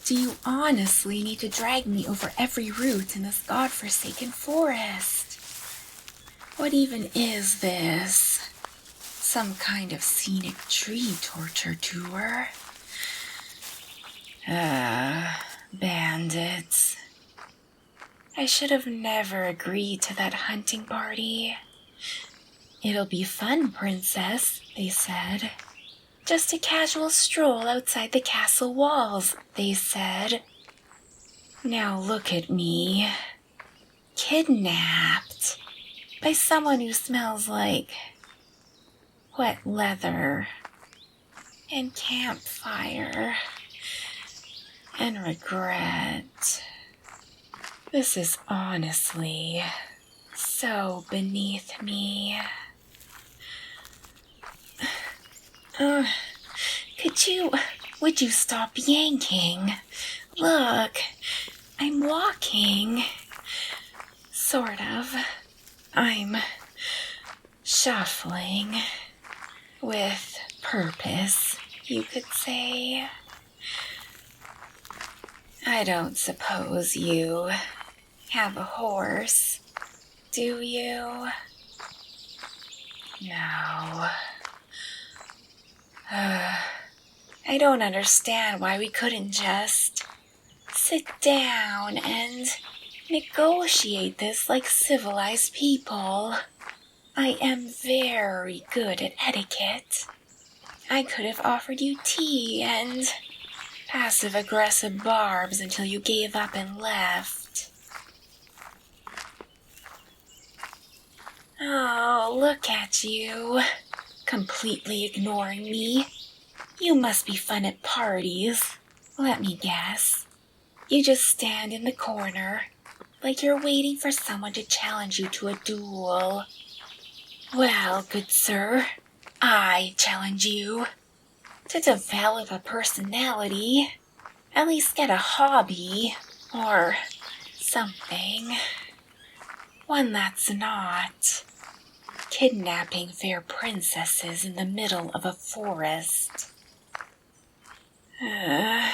Do you honestly need to drag me over every root in this godforsaken forest? What even is this? Some kind of scenic tree torture tour? Bandits. I should have never agreed to that hunting party. It'll be fun, princess, they said. Just a casual stroll outside the castle walls, they said. Now look at me. Kidnapped by someone who smells like wet leather and campfire and regret. This is honestly so beneath me. Would you stop yanking? Look, I'm walking. Sort of. I'm shuffling. With purpose, you could say. I don't suppose you have a horse, do you? No. I don't understand why we couldn't just sit down and negotiate this like civilized people. I am very good at etiquette. I could have offered you tea and passive-aggressive barbs until you gave up and left. Oh, look at you, completely ignoring me. You must be fun at parties. Let me guess. You just stand in the corner, like you're waiting for someone to challenge you to a duel. Well, good sir, I challenge you to develop a personality, at least get a hobby, or something. One that's not kidnapping fair princesses in the middle of a forest. I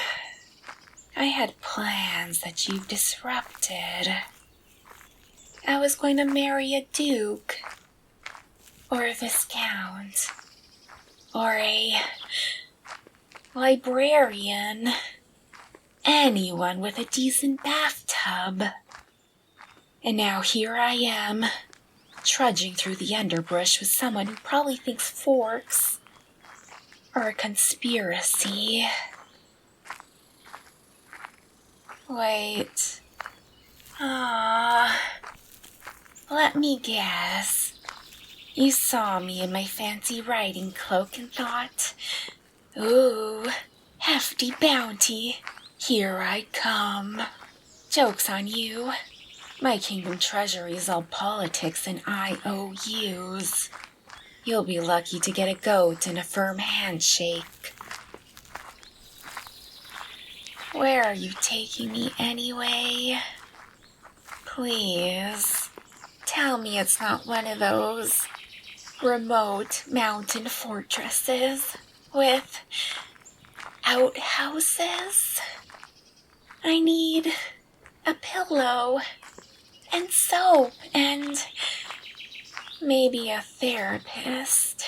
had plans that you've disrupted. I was going to marry a duke, or a viscount, or a librarian, anyone with a decent bathtub. And now here I am, trudging through the underbrush with someone who probably thinks forks are a conspiracy. Wait. Let me guess. You saw me in my fancy riding cloak and thought, ooh, hefty bounty, here I come. Joke's on you. My kingdom treasury's all politics and IOUs. You'll be lucky to get a goat and a firm handshake. Where are you taking me anyway? Please, tell me it's not one of those remote mountain fortresses with outhouses. I need a pillow and soap and maybe a therapist.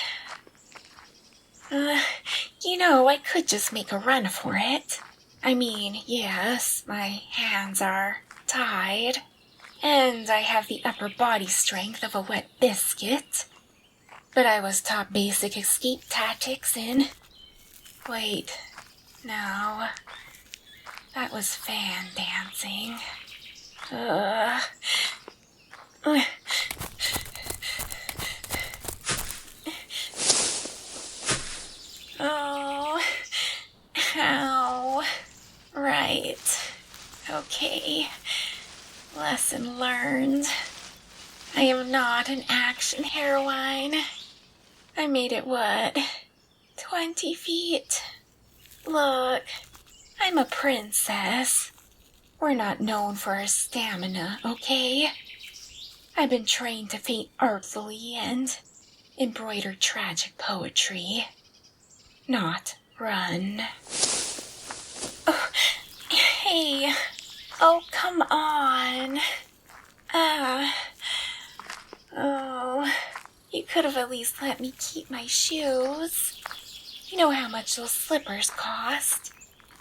I could just make a run for it. I mean, yes, my hands are tied, and I have the upper body strength of a wet biscuit. But I was taught basic escape tactics in... Wait, no. That was fan dancing. Oh, ow. Right. Okay. Lesson learned. I am not an action heroine. I made it, 20 feet? Look, I'm a princess. We're not known for our stamina, okay? I've been trained to faint artfully and embroider tragic poetry. Not run. Oh, Hey, oh, come on. Oh, you could have at least let me keep my shoes. You know how much those slippers cost?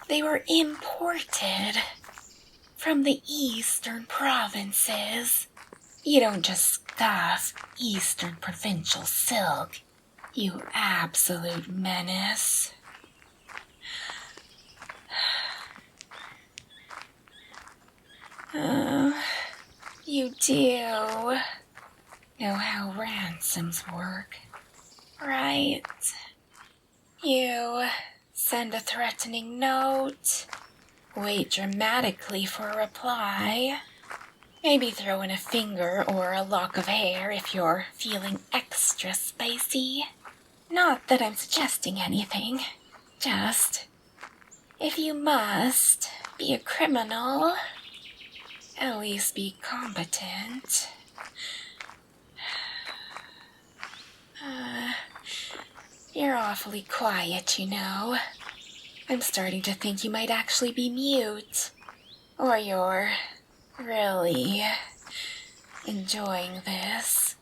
They were imported from the eastern provinces. You don't just scoff eastern provincial silk, you absolute menace. You do know how ransoms work, right? You send a threatening note, wait dramatically for a reply, maybe throw in a finger or a lock of hair if you're feeling extra spicy. Not that I'm suggesting anything, just if you must be a criminal, at least be competent. You're awfully quiet, you know. I'm starting to think you might actually be mute. Or you're really enjoying this.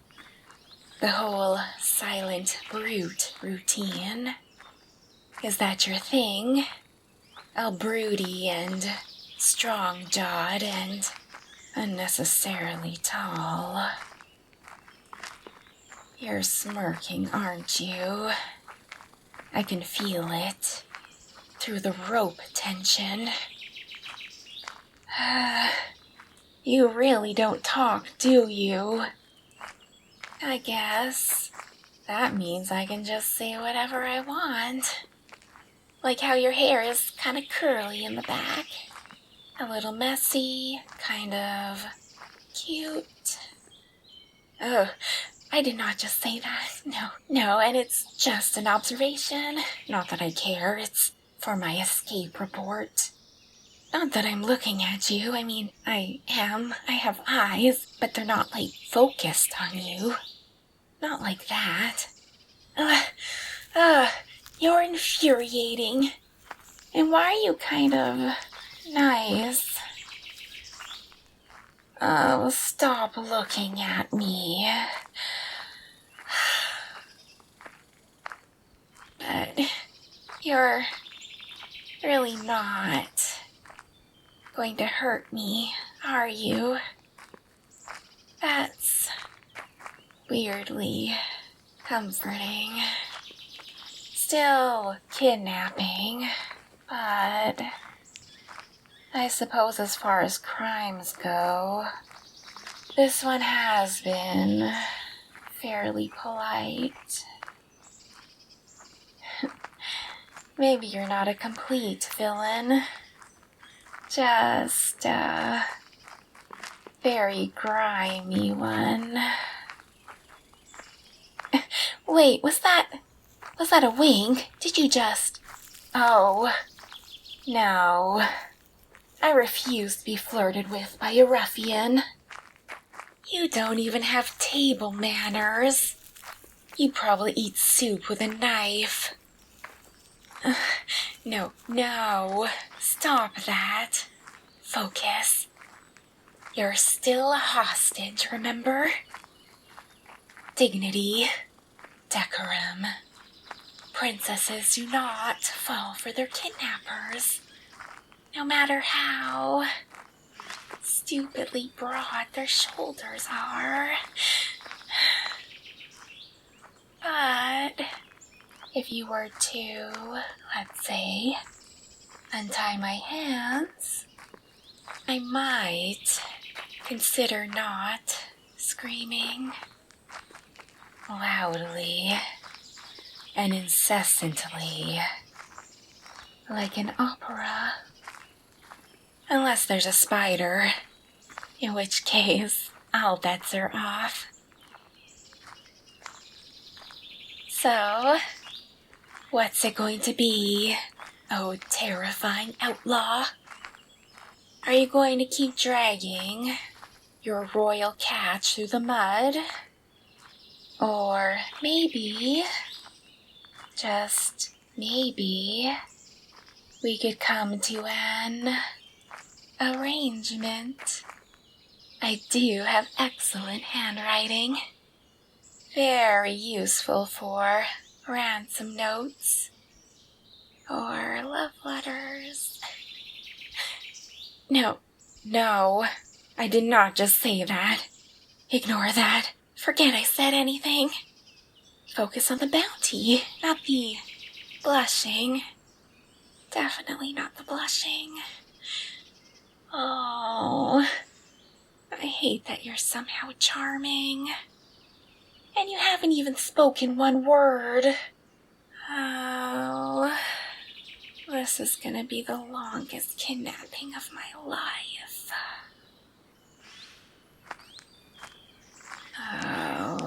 The whole silent brute routine. Is that your thing? All broody and strong-jawed and unnecessarily tall. You're smirking, aren't you? I can feel it through the rope tension. You really don't talk, do you? I guess that means I can just say whatever I want. Like how your hair is kind of curly in the back. A little messy, kind of cute. Oh, I did not just say that. No, and it's just an observation. Not that I care, it's for my escape report. Not that I'm looking at you, I mean, I am. I have eyes, but they're not, focused on you. Not like that. You're infuriating. And why are you kind of nice? Oh, stop looking at me. But you're really not going to hurt me, are you? That's weirdly comforting. Still kidnapping, but I suppose as far as crimes go, this one has been fairly polite. Maybe you're not a complete villain. Just a very grimy one. Wait, was that a wink? Did you just... Oh, no. I refuse to be flirted with by a ruffian. You don't even have table manners. You probably eat soup with a knife. No, stop that. Focus. You're still a hostage, remember? Dignity, decorum. Princesses do not fall for their kidnappers, no matter how stupidly broad their shoulders are. But if you were to, let's say, untie my hands, I might consider not screaming loudly and incessantly like an opera. Unless there's a spider, in which case all bets are off. So, what's it going to be, oh terrifying outlaw? Are you going to keep dragging your royal catch through the mud? Or maybe, just maybe, we could come to an arrangement. I do have excellent handwriting. Very useful for ransom notes or love letters. No, I did not just say that. Ignore that. Forget I said anything. Focus on the bounty, not the blushing. Definitely not the blushing. Oh, I hate that you're somehow charming. And you haven't even spoken one word. Oh, this is gonna be the longest kidnapping of my life. Oh,